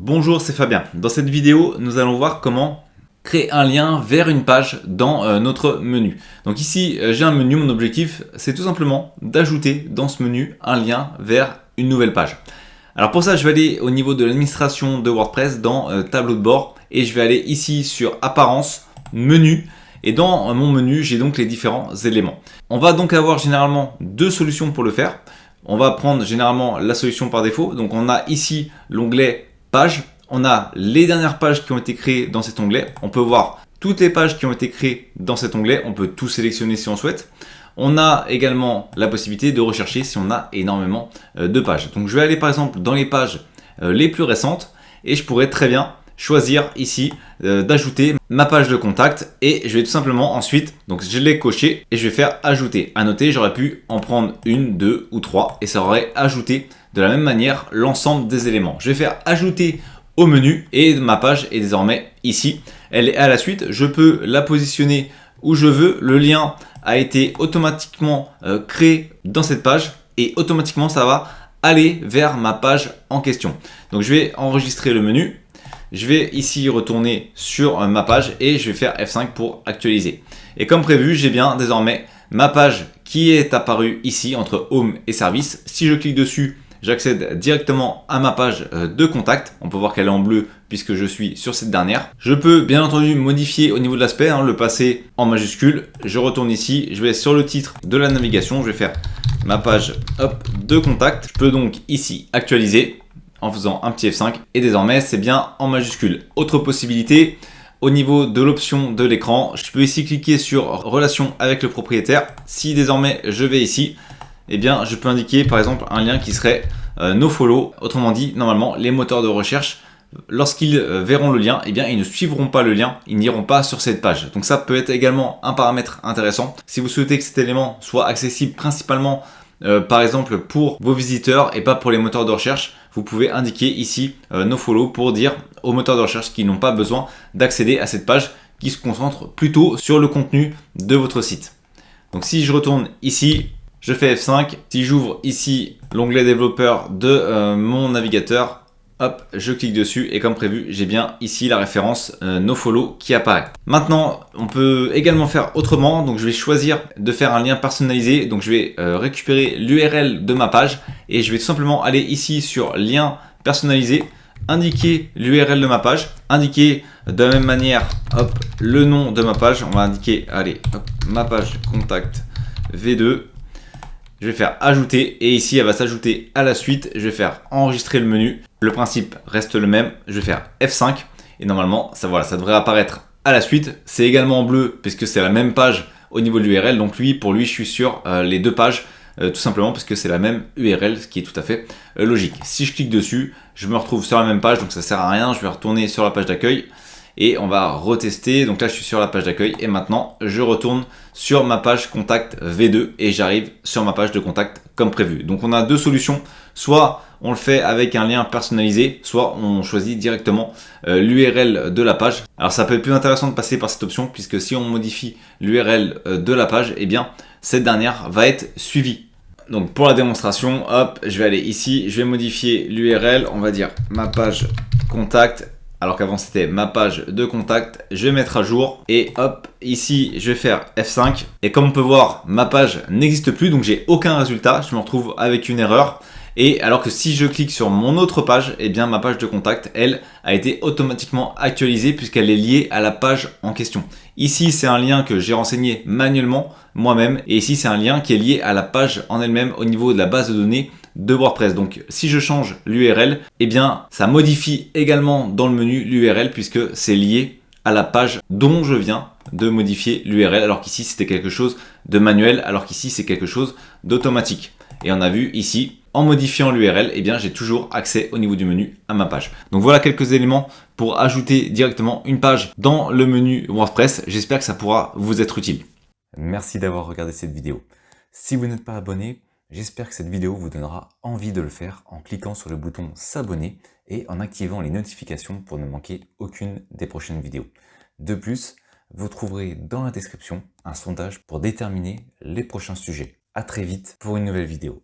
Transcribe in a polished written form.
Bonjour, c'est Fabien. Dans cette vidéo, nous allons voir comment créer un lien vers une page dans notre menu. Donc ici, j'ai un menu, mon objectif, c'est tout simplement d'ajouter dans ce menu un lien vers une nouvelle page. Alors pour ça, je vais aller au niveau de l'administration de WordPress dans tableau de bord et je vais aller ici sur apparence, menu. Et dans mon menu, j'ai donc les différents éléments. On va donc avoir généralement deux solutions pour le faire. On va prendre généralement la solution par défaut. Donc on a ici l'onglet page. On a les dernières pages qui ont été créées dans cet onglet. On peut voir toutes les pages qui ont été créées dans cet onglet. On peut tout sélectionner si on souhaite. On a également la possibilité de rechercher si on a énormément de pages. Donc je vais aller par exemple dans les pages les plus récentes et je pourrais très bien choisir ici d'ajouter ma page de contact et je vais tout simplement ensuite, donc je l'ai coché et je vais faire ajouter. À noter, j'aurais pu en prendre une, deux ou trois et ça aurait ajouté de la même manière l'ensemble des éléments. Je vais faire ajouter au menu et ma page est désormais ici. Elle est à la suite, je peux la positionner où je veux. Le lien a été automatiquement créé dans cette page et automatiquement ça va aller vers ma page en question. Donc je vais enregistrer le menu. Je vais ici retourner sur ma page et je vais faire F5 pour actualiser. Et comme prévu, j'ai bien désormais ma page qui est apparue ici entre Home et Service. Si je clique dessus, j'accède directement à ma page de contact. On peut voir qu'elle est en bleu puisque je suis sur cette dernière. Je peux bien entendu modifier au niveau de l'aspect, le passer en majuscule. Je retourne ici, je vais sur le titre de la navigation. Je vais faire ma page de contact. Je peux donc ici actualiser en faisant un petit F5 et désormais c'est bien en majuscule. Autre possibilité, au niveau de l'option de l'écran, je peux ici cliquer sur relation avec le propriétaire. Si désormais je vais ici, eh bien je peux indiquer par exemple un lien qui serait nofollow. Autrement dit, normalement les moteurs de recherche, lorsqu'ils verront le lien, eh bien ils ne suivront pas le lien, ils n'iront pas sur cette page. Donc ça peut être également un paramètre intéressant. Si vous souhaitez que cet élément soit accessible principalement par exemple pour vos visiteurs et pas pour les moteurs de recherche, vous pouvez indiquer ici nofollow pour dire aux moteurs de recherche qu'ils n'ont pas besoin d'accéder à cette page, qui se concentre plutôt sur le contenu de votre site. Donc si je retourne ici, je fais F5, si j'ouvre ici l'onglet développeur de mon navigateur, hop, je clique dessus et comme prévu, j'ai bien ici la référence nofollow qui apparaît. Maintenant, on peut également faire autrement. Donc, je vais choisir de faire un lien personnalisé. Donc, je vais récupérer l'URL de ma page et je vais tout simplement aller ici sur lien personnalisé, indiquer l'URL de ma page, indiquer de la même manière, hop, le nom de ma page. On va indiquer, allez, hop, ma page contact V2. Je vais faire ajouter et ici elle va s'ajouter à la suite. Je vais faire enregistrer le menu. Le principe reste le même. Je vais faire F5 et normalement ça devrait apparaître à la suite. C'est également en bleu puisque c'est la même page au niveau de l'URL. Donc pour lui je suis sur les deux pages tout simplement parce que c'est la même URL, ce qui est tout à fait logique. Si je clique dessus, je me retrouve sur la même page donc ça sert à rien. Je vais retourner sur la page d'accueil. Et on va retester. Donc là, je suis sur la page d'accueil et maintenant, je retourne sur ma page contact V2 et j'arrive sur ma page de contact comme prévu. Donc on a deux solutions. Soit on le fait avec un lien personnalisé, soit on choisit directement l'URL de la page. Alors ça peut être plus intéressant de passer par cette option puisque si on modifie l'URL de la page, eh bien cette dernière va être suivie. Donc pour la démonstration, hop, je vais aller ici, je vais modifier l'URL, on va dire ma page contact. Alors qu'avant c'était ma page de contact, je vais mettre à jour et hop, ici je vais faire F5 et comme on peut voir, ma page n'existe plus donc j'ai aucun résultat, je me retrouve avec une erreur. Et alors que si je clique sur mon autre page, eh bien ma page de contact, elle, a été automatiquement actualisée puisqu'elle est liée à la page en question. Ici, c'est un lien que j'ai renseigné manuellement moi-même et ici, c'est un lien qui est lié à la page en elle-même au niveau de la base de données de WordPress. Donc si je change l'URL, eh bien ça modifie également dans le menu l'URL puisque c'est lié à la page dont je viens de modifier l'URL alors qu'ici c'était quelque chose de manuel, alors qu'ici c'est quelque chose d'automatique. Et on a vu ici, en modifiant l'URL, eh bien j'ai toujours accès au niveau du menu à ma page. Donc voilà quelques éléments pour ajouter directement une page dans le menu WordPress. J'espère que ça pourra vous être utile. Merci d'avoir regardé cette vidéo. Si vous n'êtes pas abonné, j'espère que cette vidéo vous donnera envie de le faire en cliquant sur le bouton s'abonner et en activant les notifications pour ne manquer aucune des prochaines vidéos. De plus, vous trouverez dans la description un sondage pour déterminer les prochains sujets. À très vite pour une nouvelle vidéo.